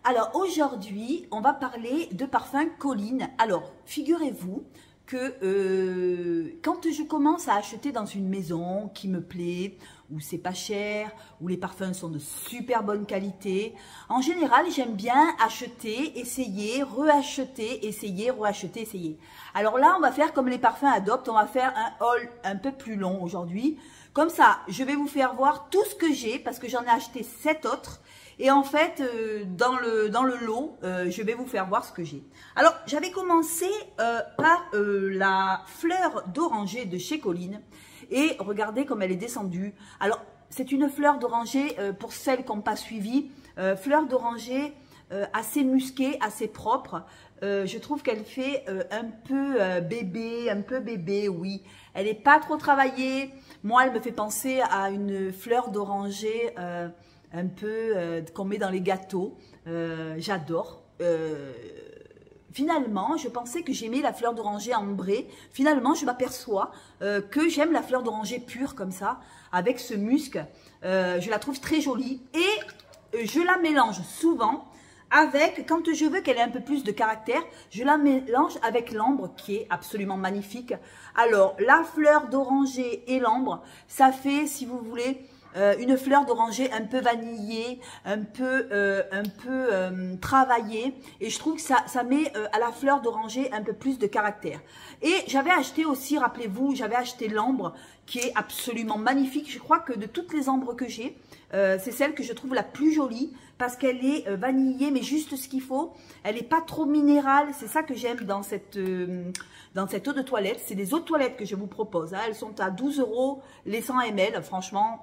Alors aujourd'hui, on va parler de parfum Colline. Alors, figurez-vous que quand je commence à acheter dans une maison qui me plaît, où c'est pas cher, où les parfums sont de super bonne qualité, en général, j'aime bien acheter, essayer, reacheter, essayer, reacheter, essayer. Alors là, on va faire comme les parfums Adopt, on va faire un haul un peu plus long aujourd'hui. Comme ça, je vais vous faire voir tout ce que j'ai, parce que j'en ai acheté 7 autres. Et en fait, dans le lot, je vais vous faire voir ce que j'ai. Alors, j'avais commencé par la fleur d'oranger de chez Colline. Et regardez comme elle est descendue. Alors, c'est une fleur d'oranger, pour celles qui n'ont pas suivi, fleur d'oranger assez musquée, assez propre. Je trouve qu'elle fait un peu bébé, oui. Elle n'est pas trop travaillée. Moi, elle me fait penser à une fleur d'oranger un peu qu'on met dans les gâteaux. J'adore. Finalement, je pensais que j'aimais la fleur d'oranger ambrée. Finalement, je m'aperçois que j'aime la fleur d'oranger pure comme ça, avec ce musc. Je la trouve très jolie et je la mélange souvent avec, quand je veux qu'elle ait un peu plus de caractère, je la mélange avec l'ambre qui est absolument magnifique. Alors, la fleur d'oranger et l'ambre, ça fait, si vous voulez, une fleur d'oranger un peu vanillée, un peu travaillée, et je trouve que ça met à la fleur d'oranger un peu plus de caractère. Et j'avais acheté aussi, rappelez-vous, j'avais acheté l'ambre qui est absolument magnifique. Je crois que de toutes les ambres que j'ai, c'est celle que je trouve la plus jolie parce qu'elle est vanillée, mais juste ce qu'il faut. Elle n'est pas trop minérale, c'est ça que j'aime dans cette eau de toilette. C'est des eaux de toilette que je vous propose. Hein. Elles sont à 12 € les 100 ml. Franchement,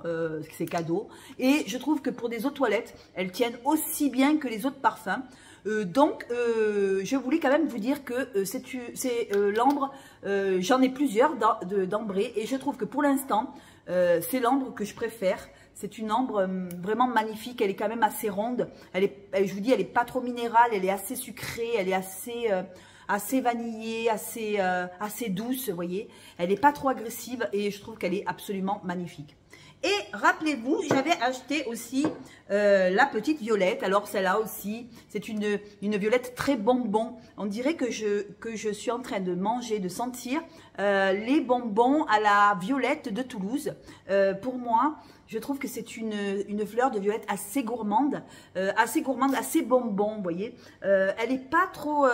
c'est cadeau. Et je trouve que pour des eaux de toilette, elles tiennent aussi bien que les eaux de parfum. Donc, je voulais quand même vous dire que c'est l'ambre, j'en ai plusieurs d'ambrés. Et je trouve que pour l'instant, c'est l'ambre que je préfère. C'est une ambre vraiment magnifique, elle est quand même assez ronde. Je vous dis, elle n'est pas trop minérale, elle est assez sucrée, elle est assez vanillée, assez douce, vous voyez. Elle n'est pas trop agressive et je trouve qu'elle est absolument magnifique. Et rappelez-vous, j'avais acheté aussi la petite violette. Alors celle-là aussi, c'est une violette très bonbon. On dirait que je suis en train de manger, de sentir les bonbons à la violette de Toulouse. Pour moi, je trouve que c'est une fleur de violette assez gourmande, assez bonbon, vous voyez. Elle n'est pas trop,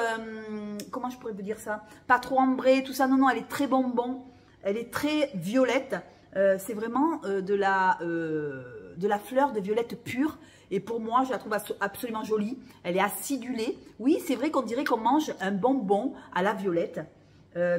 comment je pourrais vous dire ça, pas trop ambrée, tout ça. Non, non, elle est très bonbon. Elle est très violette. C'est vraiment de la fleur de violette pure. Et pour moi, je la trouve absolument jolie. Elle est acidulée. Oui, c'est vrai qu'on dirait qu'on mange un bonbon à la violette.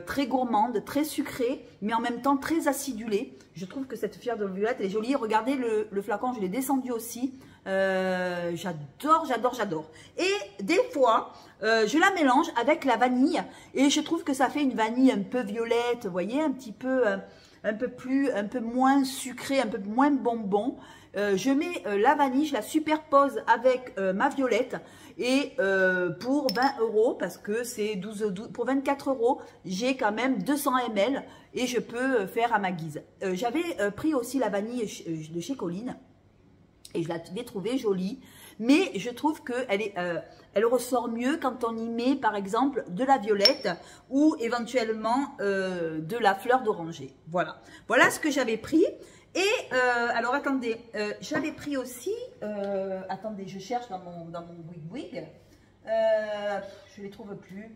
Très gourmande, très sucrée, mais en même temps très acidulée. Je trouve que cette fleur de violette, elle est jolie. Regardez le flacon, je l'ai descendu aussi. J'adore, j'adore, j'adore. Et des fois, je la mélange avec la vanille. Et je trouve que ça fait une vanille un peu violette, vous voyez, un peu moins sucré, un peu moins bonbon. Je mets la vanille, je la superpose avec ma violette et pour 20 € parce que c'est 12, pour 24 €, j'ai quand même 200 ml et je peux faire à ma guise. J'avais pris aussi la vanille de chez Colline et je l'avais trouvée jolie, mais je trouve elle ressort mieux quand on y met par exemple de la violette ou éventuellement de la fleur d'oranger. Voilà, voilà ce que j'avais pris. Et alors attendez, j'avais pris aussi, attendez, je cherche dans mon wig, je ne les trouve plus.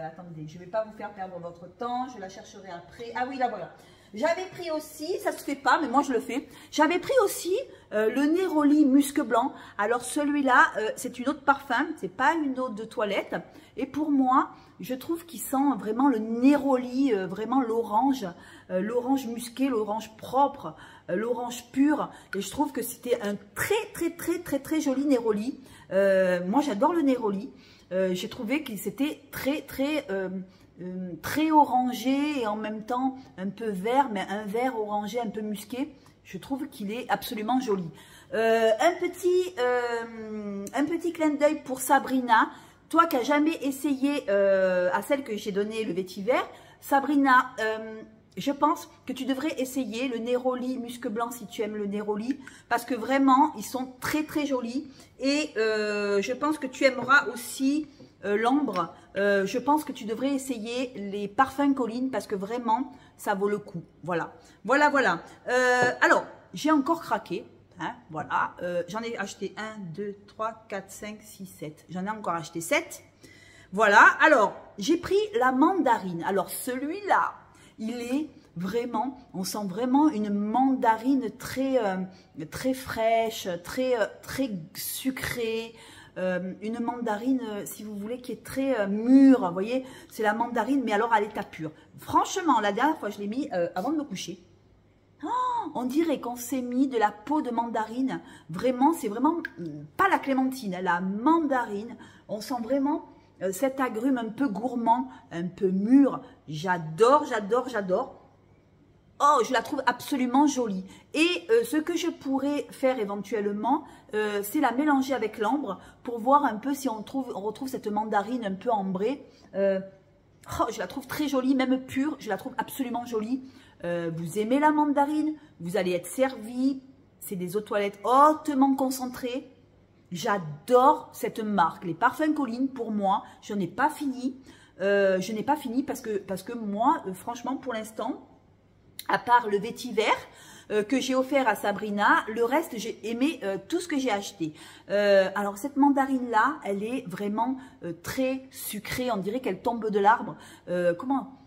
Attendez, je ne vais pas vous faire perdre votre temps, je la chercherai après. Ah oui, là voilà. J'avais pris aussi, ça se fait pas, mais moi je le fais. J'avais pris aussi le Neroli Musc Blanc. Alors celui-là, c'est une eau de parfum, c'est pas une eau de toilette. Et pour moi, je trouve qu'il sent vraiment le Neroli, vraiment l'orange musqué, l'orange propre, l'orange pur. Et je trouve que c'était un très joli Neroli. Moi j'adore le Neroli. J'ai trouvé que c'était très orangé et en même temps un peu vert, mais un vert orangé un peu musqué. Je trouve qu'il est absolument joli. Un petit clin d'œil pour Sabrina. Toi qui n'as jamais essayé à celle que j'ai donnée le vétiver, Sabrina, je pense que tu devrais essayer le Neroli Musc Blanc si tu aimes le Neroli, parce que vraiment, ils sont très très jolis. Et je pense que tu aimeras aussi l'ambre. Je pense que tu devrais essayer les parfums Colline, parce que vraiment, ça vaut le coup. Voilà, voilà, voilà. Alors, j'ai encore craqué. Hein, voilà, j'en ai acheté 1, 2, 3, 4, 5, 6, 7. J'en ai encore acheté 7. Voilà, alors, j'ai pris la mandarine. Alors, celui-là, il est vraiment, on sent vraiment une mandarine très, très fraîche, très, très sucrée. Une mandarine, si vous voulez, qui est très mûre. Vous voyez, c'est la mandarine, mais alors à l'état pur. Franchement, la dernière fois, je l'ai mis avant de me coucher. Oh, on dirait qu'on s'est mis de la peau de mandarine. Vraiment, c'est vraiment pas la clémentine, la mandarine. On sent vraiment cet agrume un peu gourmand, un peu mûr. J'adore, j'adore, j'adore. Oh, je la trouve absolument jolie. Et ce que je pourrais faire éventuellement, c'est la mélanger avec l'ambre pour voir un peu si on retrouve cette mandarine un peu ambrée. Oh, je la trouve très jolie, même pure, je la trouve absolument jolie. Vous aimez la mandarine, vous allez être servi. C'est des eaux de toilette hautement concentrées. J'adore cette marque. Les parfums Colline, pour moi, je n'ai pas fini. Je n'ai pas fini parce que moi, franchement, pour l'instant, à part le vétiver que j'ai offert à Sabrina, le reste, j'ai aimé tout ce que j'ai acheté. Alors, cette mandarine-là, elle est vraiment très sucrée. On dirait qu'elle tombe de l'arbre. Comment ?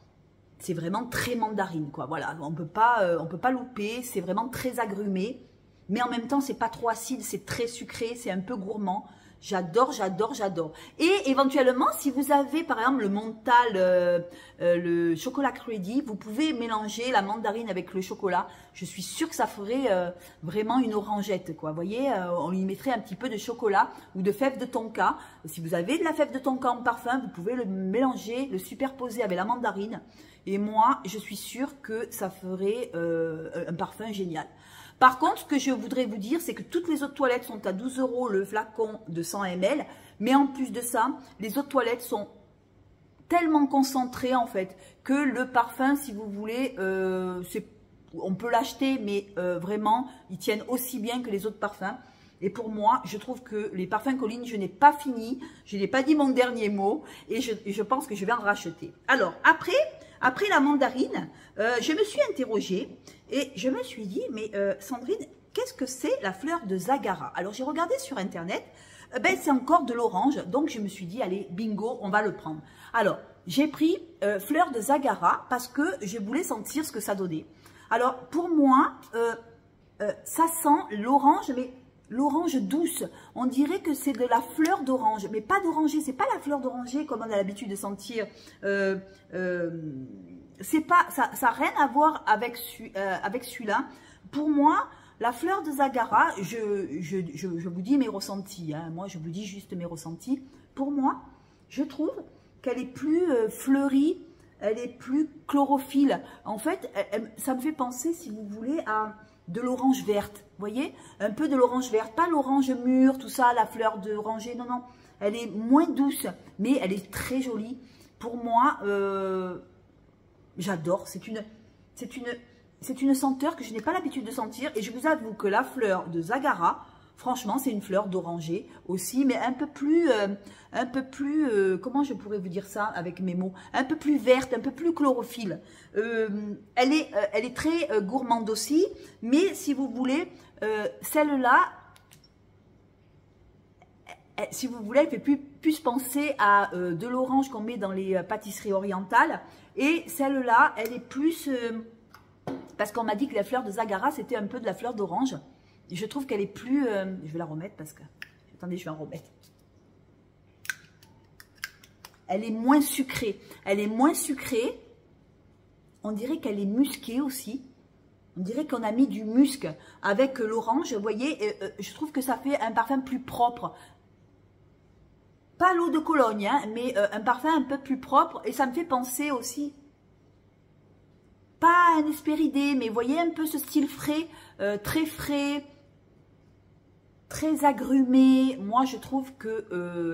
C'est vraiment très mandarine, quoi. Voilà, on peut pas louper. C'est vraiment très agrumé. Mais en même temps, c'est pas trop acide. C'est très sucré. C'est un peu gourmand. J'adore, j'adore, j'adore. Et éventuellement, si vous avez par exemple le Montal, le chocolat Credy, vous pouvez mélanger la mandarine avec le chocolat. Je suis sûre que ça ferait vraiment une orangette, quoi. Vous voyez, on lui mettrait un petit peu de chocolat ou de fève de tonka. Si vous avez de la fève de tonka en parfum, vous pouvez le mélanger, le superposer avec la mandarine. Et moi, je suis sûre que ça ferait un parfum génial. Par contre, ce que je voudrais vous dire, c'est que toutes les eaux de toilette sont à 12 € le flacon de 100 ml. Mais en plus de ça, les eaux de toilette sont tellement concentrées en fait que le parfum, si vous voulez, on peut l'acheter, mais vraiment, ils tiennent aussi bien que les autres parfums. Et pour moi, je trouve que les parfums Colline, je n'ai pas fini. Je n'ai pas dit mon dernier mot et je pense que je vais en racheter. Alors, après la mandarine, je me suis interrogée et je me suis dit, mais Sandrine, qu'est-ce que c'est la fleur de Zagara? Alors, j'ai regardé sur Internet, ben, c'est encore de l'orange. Donc, je me suis dit, allez, bingo, on va le prendre. Alors, j'ai pris fleur de Zagara parce que je voulais sentir ce que ça donnait. Alors, pour moi, ça sent l'orange, mais l'orange douce. On dirait que c'est de la fleur d'orange, mais pas d'oranger. C'est pas la fleur d'oranger comme on a l'habitude de sentir. C'est pas, ça n'a rien à voir avec celui-là. Pour moi, la fleur de Zagara, je vous dis mes ressentis. Hein. Moi, je vous dis juste mes ressentis. Pour moi, je trouve qu'elle est plus fleurie, elle est plus chlorophylle. En fait, ça me fait penser, si vous voulez, à de l'orange verte. Vous voyez, un peu de l'orange verte, pas l'orange mûr, tout ça, la fleur d'oranger. Non, non, elle est moins douce, mais elle est très jolie. Pour moi, j'adore. C'est une senteur que je n'ai pas l'habitude de sentir. Et je vous avoue que la fleur de Zagara, franchement, c'est une fleur d'oranger aussi, mais un peu plus, comment je pourrais vous dire ça avec mes mots, un peu plus verte, un peu plus chlorophylle. Elle est très gourmande aussi, mais si vous voulez, celle-là, si vous voulez, elle fait plus penser à de l'orange qu'on met dans les pâtisseries orientales. Et celle-là, elle est plus... parce qu'on m'a dit que la fleur de Zagara, c'était un peu de la fleur d'orange. Je trouve qu'elle est plus... je vais la remettre parce que... Attendez, je vais en remettre. Elle est moins sucrée. Elle est moins sucrée. On dirait qu'elle est musquée aussi. On dirait qu'on a mis du musc avec l'orange. Vous voyez, je trouve que ça fait un parfum plus propre. Pas l'eau de Cologne, hein, mais un parfum un peu plus propre. Et ça me fait penser aussi... Pas un Hespéridé, mais vous voyez un peu ce style frais, très très agrumé. Moi, je trouve que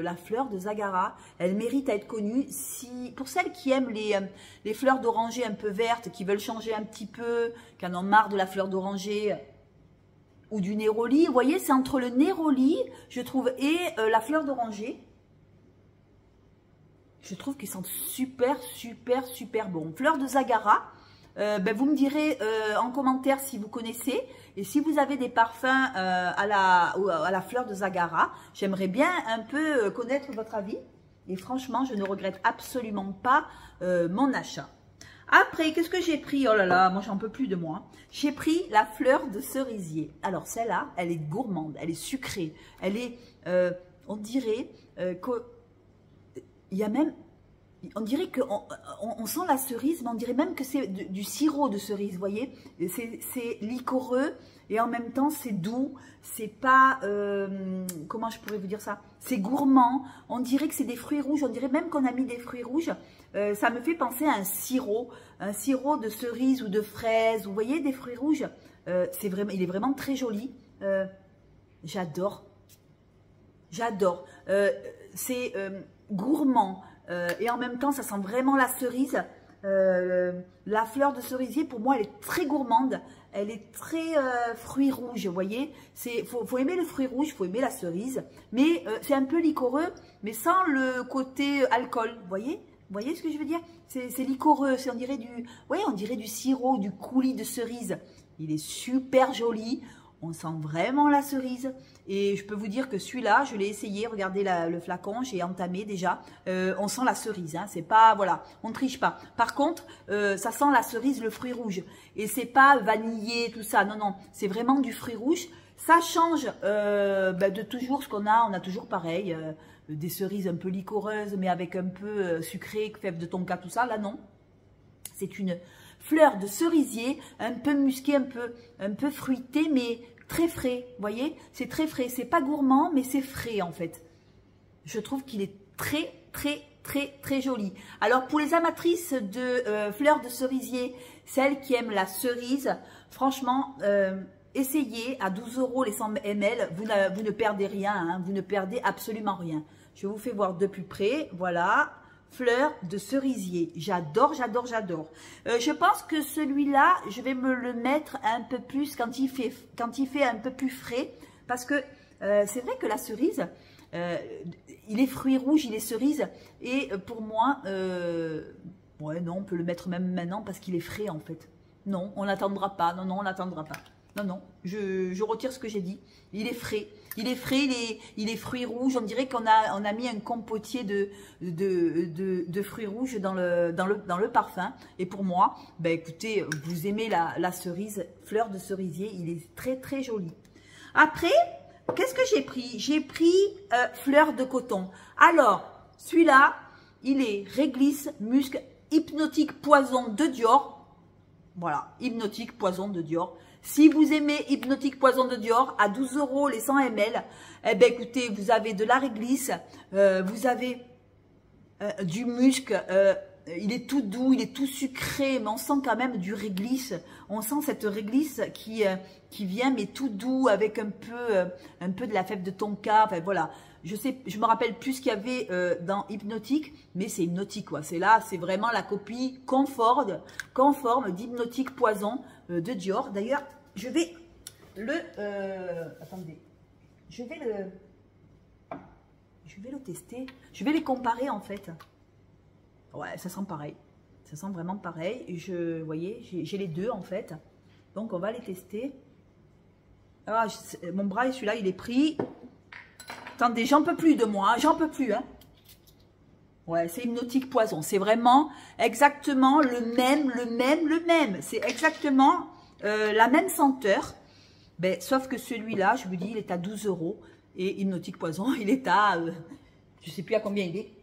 la fleur de Zagara, elle mérite à être connue. Si, pour celles qui aiment les fleurs d'oranger un peu vertes, qui veulent changer un petit peu, qui en ont marre de la fleur d'oranger ou du néroli, vous voyez, c'est entre le néroli, je trouve, et la fleur d'oranger. Je trouve qu'ils sentent super, super, super bon. Fleur de Zagara, ben vous me direz en commentaire si vous connaissez. Et si vous avez des parfums à la fleur de Zagara, j'aimerais bien un peu connaître votre avis. Et franchement, je ne regrette absolument pas mon achat. Après, qu'est-ce que j'ai pris? Oh là là, moi j'en peux plus de moi. J'ai pris la fleur de cerisier. Alors celle-là, elle est gourmande, elle est sucrée. Elle est, on dirait qu'il y a même, on dirait qu'on sent la cerise, mais on dirait même que c'est du sirop de cerise, vous voyez. C'est liquoreux et en même temps c'est doux. C'est pas, comment je pourrais vous dire ça? C'est gourmand. On dirait que c'est des fruits rouges. On dirait même qu'on a mis des fruits rouges. Ça me fait penser à un sirop de cerise ou de fraise. Vous voyez, des fruits rouges. Il est vraiment très joli. J'adore. J'adore. C'est gourmand. Et en même temps, ça sent vraiment la cerise. La fleur de cerisier, pour moi, elle est très gourmande. Elle est très fruits rouges, vous voyez. Faut aimer le fruit rouge, faut aimer la cerise. Mais c'est un peu liquoreux, mais sans le côté alcool, vous voyez. Vous voyez ce que je veux dire? C'est liquoreux, on dirait du sirop, du coulis de cerise. Il est super joli. On sent vraiment la cerise. Et je peux vous dire que celui-là, je l'ai essayé. Regardez le flacon, j'ai entamé déjà. On sent la cerise. Hein, c'est pas, voilà, on ne triche pas. Par contre, ça sent la cerise, le fruit rouge. Et c'est pas vanillé, tout ça. Non, non, c'est vraiment du fruit rouge. Ça change de toujours ce qu'on a. On a toujours pareil. Des cerises un peu liquoreuses, mais avec un peu sucré, fève de tonka, tout ça. Là, non. C'est une fleur de cerisier, un peu musqué, un peu fruité, mais très frais. Vous voyez, c'est très frais. C'est pas gourmand, mais c'est frais en fait. Je trouve qu'il est très, très, très, très joli. Alors, pour les amatrices de fleurs de cerisier, celles qui aiment la cerise, franchement, essayez à 12 € les 100 ml. Vous ne perdez rien, hein, vous ne perdez absolument rien. Je vous fais voir de plus près. Voilà. Fleur de cerisier. J'adore, j'adore, j'adore. Je pense que celui-là, je vais me le mettre un peu plus quand il fait un peu plus frais. Parce que c'est vrai que la cerise, il est fruits rouges, il est cerise. Et pour moi, ouais, non, on peut le mettre même maintenant parce qu'il est frais en fait. Non, on n'attendra pas. Non, non, on n'attendra pas. Non, non, je retire ce que j'ai dit. Il est frais. Il est frais, il est fruits rouges. On dirait qu'on a mis un compotier de fruits rouges dans le parfum. Et pour moi, ben écoutez, vous aimez la cerise, fleur de cerisier, il est très très joli. Après, qu'est-ce que j'ai pris? J'ai pris fleur de coton. Alors, celui-là, il est réglisse, musc, hypnotique poison de Dior. Voilà, hypnotique poison de Dior. Si vous aimez Hypnotique Poison de Dior, à 12 € les 100 ml, eh bien écoutez, vous avez de la réglisse, vous avez du musc, il est tout doux, il est tout sucré, mais on sent quand même du réglisse. On sent cette réglisse qui vient, mais tout doux, avec un peu de la fève de tonka. Enfin voilà, je me rappelle plus ce qu'il y avait dans Hypnotique, mais c'est Hypnotique quoi. C'est là, c'est vraiment la copie conforme d'Hypnotique Poison de Dior. D'ailleurs, je vais attendez, je vais le tester. Je vais les comparer en fait. Ouais, ça sent pareil. Ça sent vraiment pareil. Vous voyez, j'ai les deux en fait. Donc, on va les tester. Ah, mon bras, celui-là, il est pris. Attendez, j'en peux plus de moi. J'en peux plus. Hein. Ouais, c'est Hypnotique Poison. C'est vraiment exactement le même. C'est exactement la même senteur. Ben, sauf que celui-là, je vous dis, il est à 12 €. Et Hypnotique Poison, il est à... je ne sais plus à combien il est.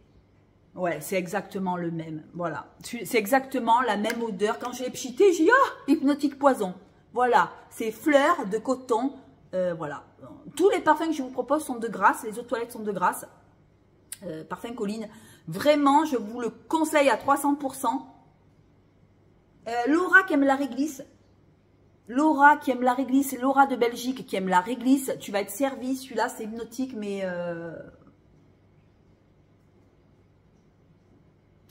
Ouais, c'est exactement le même. Voilà. C'est exactement la même odeur. Quand je l'ai pchité, j'ai dit, ah, Hypnotique Poison. Voilà. C'est fleur de coton. Voilà. Tous les parfums que je vous propose sont de grâce. Les eaux de toilette sont de grâce. Parfum Colline. Vraiment, je vous le conseille à 300%. Laura qui aime la réglisse. Laura qui aime la réglisse, Laura de Belgique qui aime la réglisse, tu vas être servi. Celui-là, c'est hypnotique, mais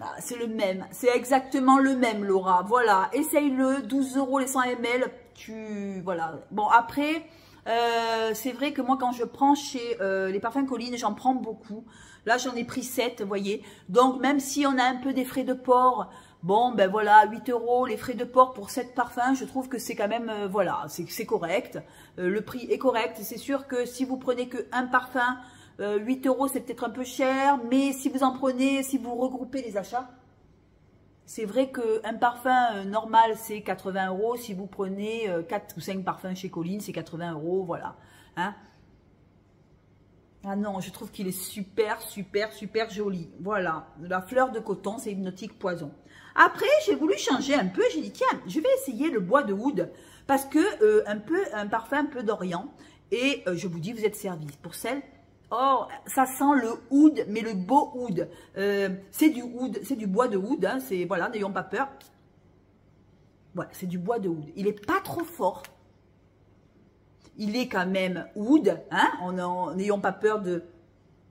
ah, c'est le même. C'est exactement le même, Laura. Voilà, essaye-le. 12 € les 100 ml. Voilà. Bon, après, c'est vrai que moi, quand je prends chez les parfums Colline, j'en prends beaucoup. Là, j'en ai pris 7, vous voyez. Donc, même si on a un peu des frais de port, bon, ben voilà, 8 € les frais de port pour 7 parfums, je trouve que c'est quand même, voilà, c'est correct. Le prix est correct. C'est sûr que si vous prenez que un parfum, 8 € c'est peut-être un peu cher, mais si vous en prenez, si vous regroupez les achats, c'est vrai qu'un parfum normal, c'est 80 €. Si vous prenez 4 ou 5 parfums chez Colline, c'est 80 €, voilà. Hein? Ah non, je trouve qu'il est super, super, super joli. Voilà, la fleur de coton, c'est hypnotique poison. Après, j'ai voulu changer un peu. J'ai dit, tiens, je vais essayer le bois de oud. Parce que un parfum un peu d'Orient. Et je vous dis, vous êtes servis. Pour celle, oh, ça sent le oud, mais le beau oud. C'est du oud, c'est du bois de oud. Hein, voilà, n'ayons pas peur. Voilà, c'est du bois de oud. Il n'est pas trop fort. Il est quand même oud, hein, n'ayons pas peur de...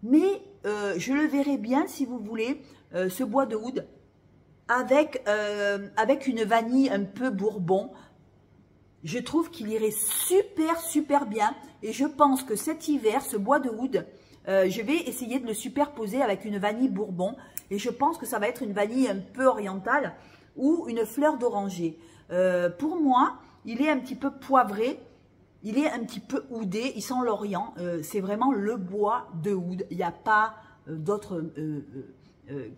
Mais je le verrai bien, si vous voulez, ce bois de oud, avec une vanille un peu bourbon. Je trouve qu'il irait super, super bien. Et je pense que cet hiver, ce bois de oud, je vais essayer de le superposer avec une vanille bourbon. Et je pense que ça va être une vanille un peu orientale ou une fleur d'oranger. Pour moi, il est un petit peu poivré. Il est un petit peu oudé, il sent l'Orient, c'est vraiment le bois de oud. Il n'y a pas d'autres,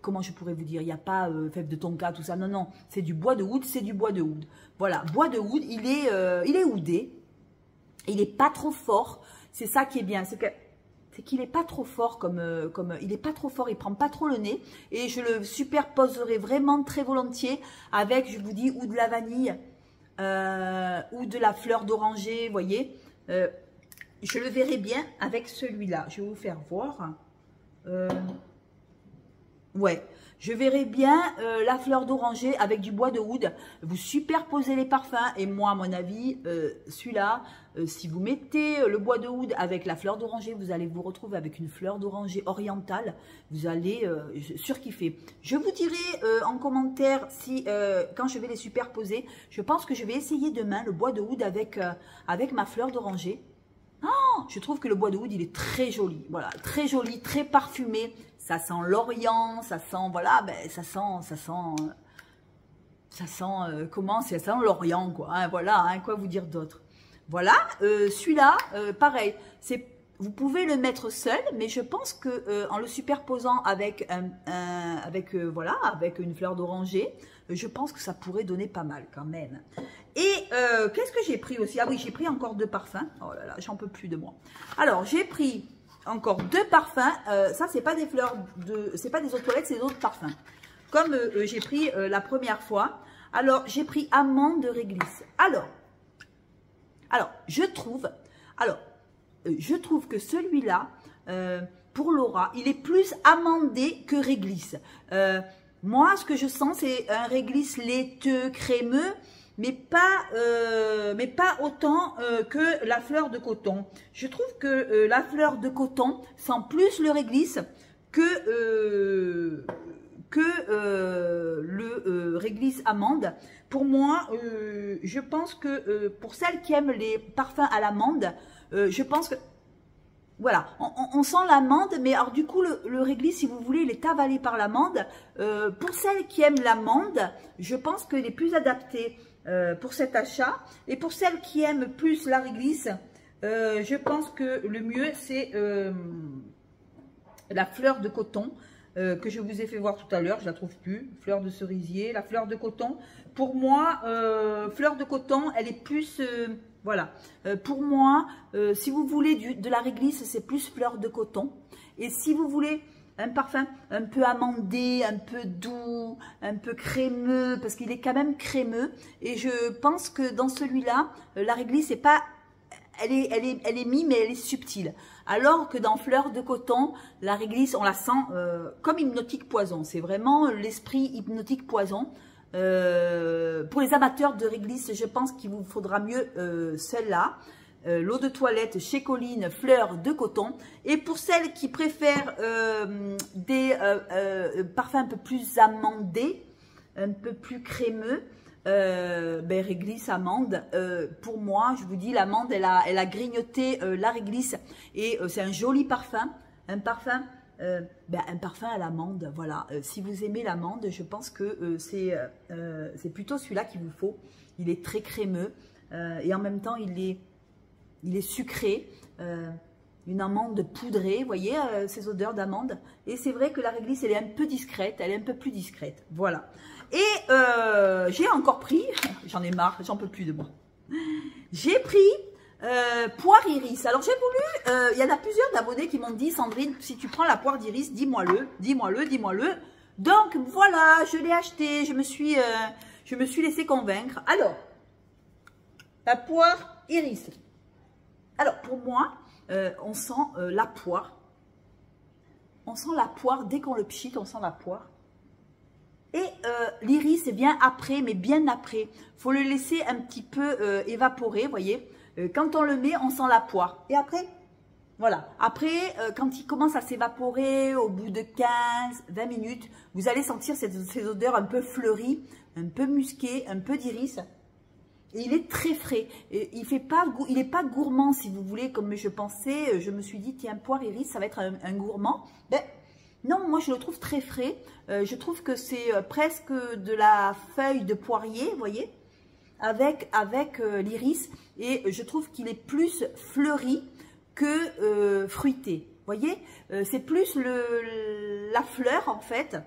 comment je pourrais vous dire, il n'y a pas fève de tonka, tout ça, non, non, c'est du bois de oud, c'est du bois de oud. Voilà, bois de oud, il est oudé, il n'est pas trop fort, c'est ça qui est bien, c'est qu'il n'est pas trop fort il n'est pas trop fort, il prend pas trop le nez, et je le superposerai vraiment très volontiers avec, je vous dis, ou de la vanille, ou de la fleur d'oranger, vous voyez, je le verrai bien avec celui-là. Je vais vous faire voir. Ouais, je verrai bien la fleur d'oranger avec du bois de oud. Vous superposez les parfums et moi, à mon avis, celui-là, si vous mettez le bois de oud avec la fleur d'oranger, vous allez vous retrouver avec une fleur d'oranger orientale. Vous allez surkiffer. Je vous dirai en commentaire si, quand je vais les superposer, je pense que je vais essayer demain le bois de oud avec ma fleur d'oranger. Oh, je trouve que le bois de oud, il est très joli. Voilà, très joli, très parfumé. Ça sent l'Orient, ça sent, voilà, ben, ça sent, comment, ça sent l'Orient, quoi. Hein, voilà, hein, quoi vous dire d'autre. Voilà, celui-là, pareil, vous pouvez le mettre seul, mais je pense que en le superposant avec voilà, avec une fleur d'oranger, je pense que ça pourrait donner pas mal quand même. Et qu'est-ce que j'ai pris aussi? Ah oui, j'ai pris encore 2 parfums. Oh là là, j'en peux plus de moi. Alors, j'ai pris encore 2 parfums. Ça, c'est pas des fleurs c'est pas des eaux de toilette, c'est d'autres parfums. Comme j'ai pris la première fois. Alors, j'ai pris amande de réglisse. Alors, je trouve que celui-là, pour Laura, il est plus amandé que réglisse. Moi, ce que je sens, c'est un réglisse laiteux, crémeux, mais pas autant que la fleur de coton. Je trouve que la fleur de coton sent plus le réglisse que le réglisse amande. Pour moi, je pense que pour celles qui aiment les parfums à l'amande, je pense que, voilà, on sent l'amande, mais alors du coup, le réglisse, si vous voulez, il est avalé par l'amande. Pour celles qui aiment l'amande, je pense qu'il est plus adapté pour cet achat. Et pour celles qui aiment plus la réglisse, je pense que le mieux, c'est la fleur de coton. Que je vous ai fait voir tout à l'heure, je la trouve plus, fleur de cerisier, la fleur de coton. Pour moi, fleur de coton, elle est plus, voilà. Pour moi, si vous voulez de la réglisse, c'est plus fleur de coton. Et si vous voulez un parfum un peu amandé, un peu doux, un peu crémeux, parce qu'il est quand même crémeux. Et je pense que dans celui-là, la réglisse est pas... Elle est mime, mais elle est subtile. Alors que dans Fleur de coton, la réglisse, on la sent comme hypnotique poison. C'est vraiment l'esprit hypnotique poison. Pour les amateurs de réglisse, je pense qu'il vous faudra mieux celle-là. L'eau de toilette chez Colline, fleurs de coton. Et pour celles qui préfèrent des parfums un peu plus amandés, un peu plus crémeux, réglisse amande. Pour moi, je vous dis, l'amande, elle a grignoté la réglisse. Et c'est un joli parfum. Un parfum à l'amande. Voilà. Si vous aimez l'amande, je pense que c'est plutôt celui-là qu'il vous faut. Il est très crémeux. Et en même temps, il est sucré, une amande poudrée, vous voyez ces odeurs d'amande. Et c'est vrai que la réglisse, elle est un peu discrète, elle est un peu plus discrète. Voilà. Et j'ai encore pris, j'en ai marre, j'en peux plus de moi. J'ai pris poire iris. Alors j'ai voulu, il y en a plusieurs d'abonnés qui m'ont dit, Sandrine, si tu prends la poire d'iris, dis-moi-le. Donc voilà, je l'ai acheté, je me suis laissé convaincre. Alors, la poire iris. Alors, pour moi, on sent la poire. On sent la poire, dès qu'on le pchite, on sent la poire. Et l'iris, c'est bien après, mais bien après. Il faut le laisser un petit peu évaporer, vous voyez. Quand on le met, on sent la poire. Et après, voilà. Après, quand il commence à s'évaporer, au bout de 15-20 minutes, vous allez sentir ces odeurs un peu fleuries, un peu musquées, un peu d'iris. Et il est très frais. Et il n'est pas gourmand, si vous voulez, comme je pensais. Je me suis dit, tiens, poire iris, ça va être un gourmand. Ben, non, moi, je le trouve très frais. Je trouve que c'est presque de la feuille de poirier, vous voyez, avec l'iris. Et je trouve qu'il est plus fleuri que fruité. Vous voyez, c'est plus la fleur, en fait.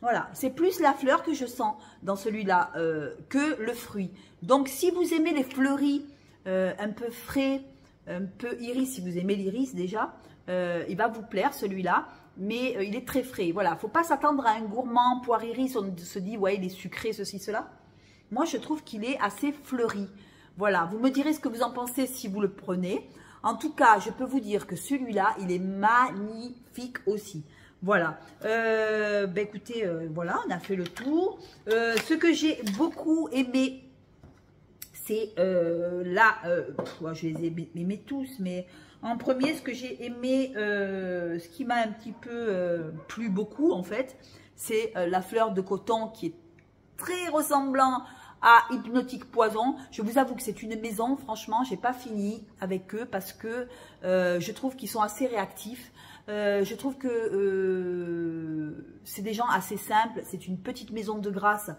Voilà, c'est plus la fleur que je sens dans celui-là que le fruit. Donc, si vous aimez les fleuris un peu frais, un peu iris, si vous aimez l'iris déjà, il va vous plaire celui-là, mais il est très frais. Voilà, il ne faut pas s'attendre à un gourmand poire iris, on se dit, ouais, il est sucré, ceci, cela. Moi, je trouve qu'il est assez fleuri. Voilà, vous me direz ce que vous en pensez si vous le prenez. En tout cas, je peux vous dire que celui-là, il est magnifique aussi. Voilà, écoutez, voilà, on a fait le tour. Ce que j'ai beaucoup aimé, c'est je les ai aimés tous, mais en premier, ce que j'ai aimé, ce qui m'a un petit peu plu beaucoup, en fait, c'est la fleur de coton qui est très ressemblant à Hypnotique Poison. Je vous avoue que c'est une maison, franchement, j'ai pas fini avec eux parce que je trouve qu'ils sont assez réactifs. Je trouve que c'est des gens assez simples. C'est une petite maison de grâce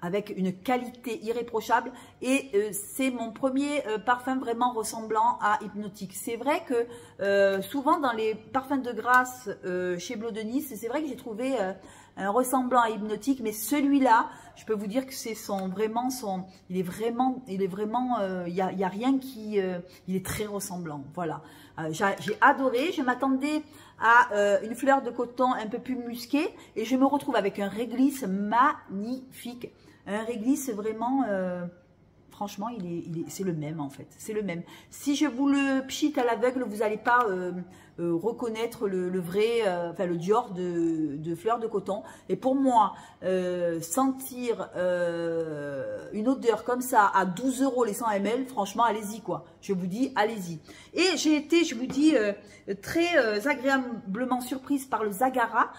avec une qualité irréprochable. Et c'est mon premier parfum vraiment ressemblant à Hypnotique. C'est vrai que souvent dans les parfums de grâce chez Bleu de Nice, c'est vrai que j'ai trouvé un ressemblant à Hypnotique. Mais celui-là, je peux vous dire que c'est il est vraiment, il y a rien qui, il est très ressemblant. Voilà. J'ai adoré, je m'attendais à une fleur de coton un peu plus musquée et je me retrouve avec un réglisse magnifique. Un réglisse vraiment, franchement, c'est le même en fait, c'est le même. Si je vous le pchite à l'aveugle, vous n'allez pas reconnaître le vrai, le Dior de fleur de coton. Et pour moi, sentir une odeur comme ça à 12 € les 100 ml, franchement, allez-y quoi. Je vous dis, allez-y. Et j'ai été, je vous dis, très agréablement surprise par le Zagara,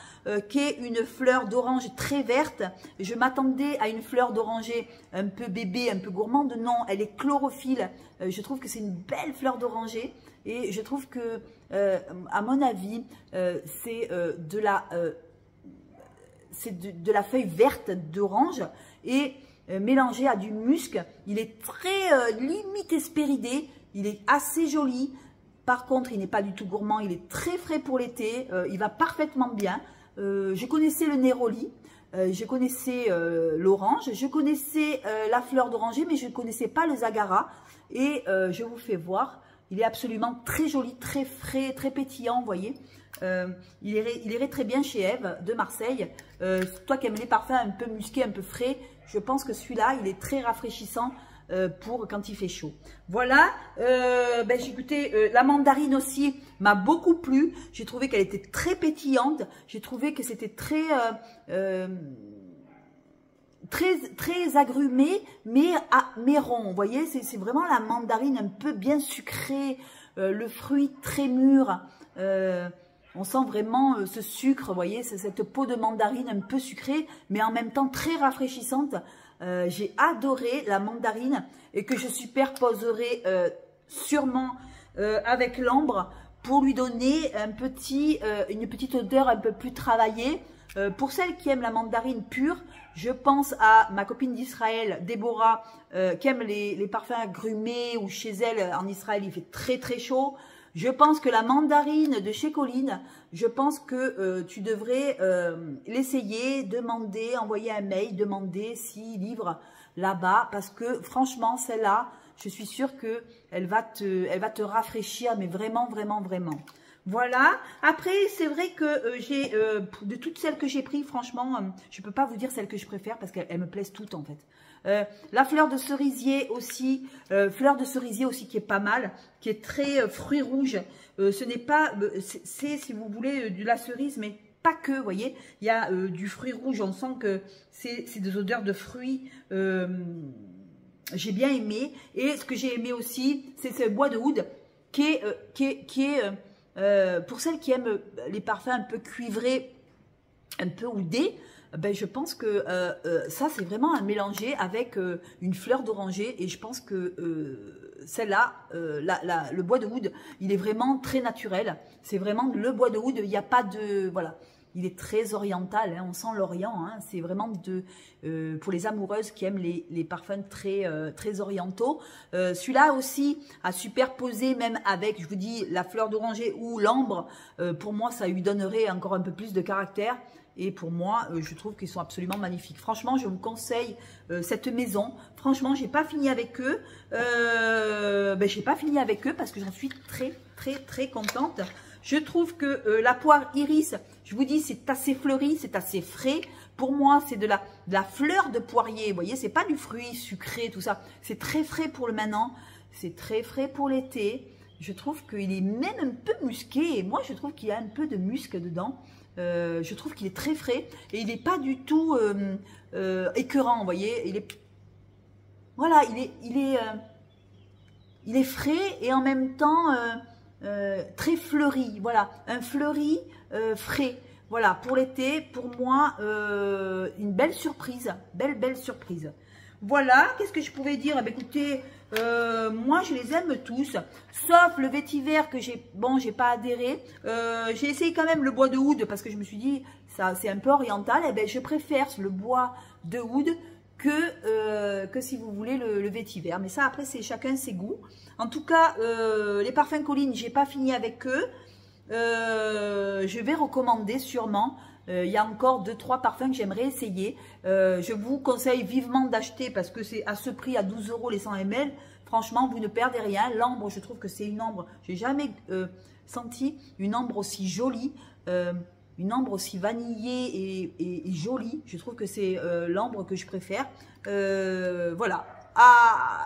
qui est une fleur d'orange très verte. Je m'attendais à une fleur d'oranger un peu bébé, un peu gourmande. Non, elle est chlorophylle. Je trouve que c'est une belle fleur d'oranger. Et je trouve que, à mon avis, c'est de la feuille verte d'orange et mélangé à du musc. Il est très limite hespéridé. Il est assez joli. Par contre, il n'est pas du tout gourmand. Il est très frais pour l'été. Il va parfaitement bien. Je connaissais le Neroli. Je connaissais l'orange. Je connaissais la fleur d'oranger, mais je ne connaissais pas le Zagara. Et je vous fais voir. Il est absolument très joli, très frais, très pétillant, vous voyez. Il irait très bien chez Eve de Marseille. Toi qui aimes les parfums un peu musqués, un peu frais, je pense que celui-là, il est très rafraîchissant pour quand il fait chaud. Voilà, écoutez, la mandarine aussi m'a beaucoup plu. J'ai trouvé qu'elle était très pétillante. J'ai trouvé que c'était très... très agrumé, mais rond. Vous voyez, c'est vraiment la mandarine un peu bien sucrée, le fruit très mûr. On sent vraiment ce sucre, vous voyez, c'est cette peau de mandarine un peu sucrée, mais en même temps très rafraîchissante. J'ai adoré la mandarine et que je superposerai sûrement avec l'ambre pour lui donner une petite odeur un peu plus travaillée. Pour celles qui aiment la mandarine pure, je pense à ma copine d'Israël, Déborah, qui aime les parfums agrumés, ou chez elle, en Israël, il fait très très chaud. Je pense que la mandarine de chez Colline, je pense que tu devrais l'essayer, demander, envoyer un mail, demander s'il livre là-bas, parce que franchement, celle-là, je suis sûre qu'elle va te rafraîchir, mais vraiment, vraiment, vraiment. Voilà. Après, c'est vrai que j'ai, de toutes celles que j'ai prises, franchement, je ne peux pas vous dire celle que je préfère parce qu'elles me plaisent toutes en fait. La fleur de cerisier aussi qui est pas mal, qui est très fruit rouge. Ce n'est pas, c'est si vous voulez de la cerise, mais pas que, vous voyez. Il y a du fruit rouge, on sent que c'est des odeurs de fruits. J'ai bien aimé. Et ce que j'ai aimé aussi, c'est ce bois de oud qui est pour celles qui aiment les parfums un peu cuivrés, un peu oudés, ben je pense que ça c'est vraiment à mélanger avec une fleur d'oranger, et je pense que celle-là, le bois de oud, il est vraiment très naturel. C'est vraiment le bois de oud, il n'y a pas de... Voilà. Il est très oriental, hein, on sent l'Orient, hein, c'est vraiment pour les amoureuses qui aiment les parfums très orientaux. Celui-là aussi, à superposer même avec, je vous dis, la fleur d'oranger ou l'ambre, pour moi, ça lui donnerait encore un peu plus de caractère. Et pour moi, je trouve qu'ils sont absolument magnifiques. Franchement, je vous conseille cette maison. Franchement, j'ai pas fini avec eux. J'ai pas fini avec eux parce que j'en suis très contente. Je trouve que la poire iris, je vous dis, c'est assez fleuri, c'est assez frais. Pour moi, c'est de la fleur de poirier. Vous voyez, c'est pas du fruit sucré, tout ça. C'est très frais pour le maintenant. C'est très frais pour l'été. Je trouve qu'il est même un peu musqué. Et moi, je trouve qu'il y a un peu de musc dedans. Je trouve qu'il est très frais et il n'est pas du tout écœurant, vous voyez. Voilà, il est frais et en même temps très fleuri. Voilà, un fleuri frais. Voilà, pour l'été, pour moi, une belle surprise, belle surprise. Voilà, qu'est-ce que je pouvais dire? Eh bien, écoutez, moi je les aime tous, sauf le vétiver que j'ai pas adhéré. J'ai essayé quand même le bois de oud parce que je me suis dit, ça c'est un peu oriental. Eh bien, je préfère le bois de oud que si vous voulez le vétiver. Mais ça, après, c'est chacun ses goûts. En tout cas, les parfums Colline, j'ai pas fini avec eux. Je vais recommander sûrement. Il y a encore 2-3 parfums que j'aimerais essayer. Je vous conseille vivement d'acheter parce que c'est à ce prix, à 12 € les 100 ml. Franchement, vous ne perdez rien. L'ambre, je trouve que c'est une ambre. J'ai jamais senti une ambre aussi jolie, une ambre aussi vanillée et jolie. Je trouve que c'est l'ambre que je préfère. Voilà.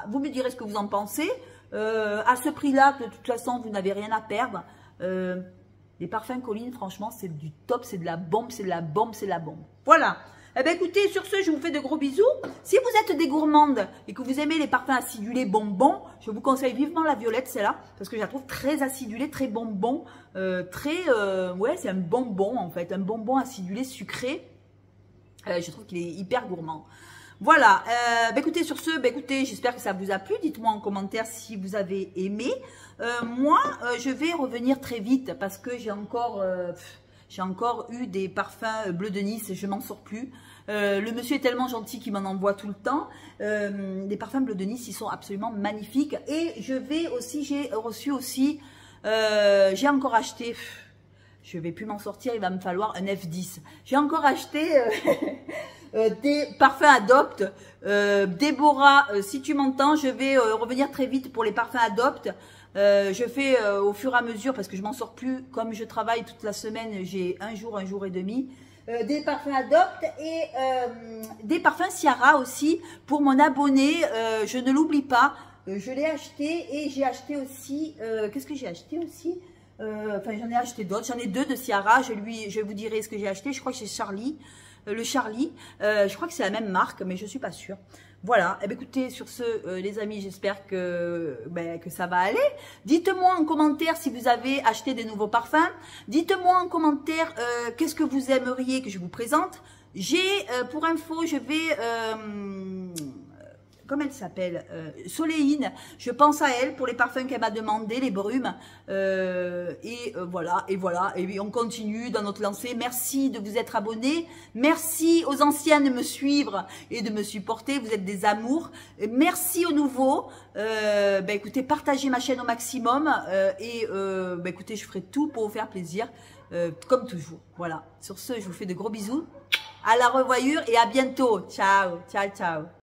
Vous me direz ce que vous en pensez. À ce prix-là, de toute façon, vous n'avez rien à perdre. Les parfums Colline, franchement, c'est du top, c'est de la bombe, c'est de la bombe, c'est de la bombe. Voilà. Eh bien, écoutez, sur ce, je vous fais de gros bisous. Si vous êtes des gourmandes et que vous aimez les parfums acidulés bonbons, je vous conseille vivement la violette, celle-là, parce que je la trouve très acidulée, très bonbon, ouais, c'est un bonbon, en fait, un bonbon acidulé sucré. Je trouve qu'il est hyper gourmand. Voilà, écoutez, sur ce, écoutez, j'espère que ça vous a plu. Dites-moi en commentaire si vous avez aimé. Moi, je vais revenir très vite parce que j'ai encore eu des parfums Bleu de Nice et je m'en sors plus. Le monsieur est tellement gentil qu'il m'en envoie tout le temps. Les parfums Bleu de Nice, ils sont absolument magnifiques. Et j'ai reçu aussi, j'ai encore acheté... Je vais plus m'en sortir, il va me falloir un F10. J'ai encore acheté des parfums Adopt. Déborah, si tu m'entends, je vais revenir très vite pour les parfums Adopt. Je fais au fur et à mesure parce que je m'en sors plus. Comme je travaille toute la semaine, j'ai un jour et demi. Des parfums Adopt et des parfums Ciara aussi pour mon abonné. Je ne l'oublie pas. Je l'ai acheté et j'ai acheté aussi... Qu'est-ce que j'ai acheté aussi? Enfin, j'en ai acheté d'autres. J'en ai 2 de Ciara. Je vous dirai ce que j'ai acheté. Je crois que c'est Charlie. le Charlie. Je crois que c'est la même marque, mais je suis pas sûre. Voilà, eh bien, écoutez, sur ce, les amis, j'espère que ça va aller. Dites-moi en commentaire si vous avez acheté des nouveaux parfums. Dites-moi en commentaire qu'est-ce que vous aimeriez que je vous présente. J'ai, pour info, je vais... comment elle s'appelle, Soléine, je pense à elle pour les parfums qu'elle m'a demandé, les brumes, voilà, et on continue dans notre lancée. Merci de vous être abonnés, merci aux anciens de me suivre et de me supporter, vous êtes des amours, merci aux nouveaux, écoutez, partagez ma chaîne au maximum, écoutez, je ferai tout pour vous faire plaisir, comme toujours, voilà. Sur ce, je vous fais de gros bisous, à la revoyure et à bientôt, ciao, ciao, ciao.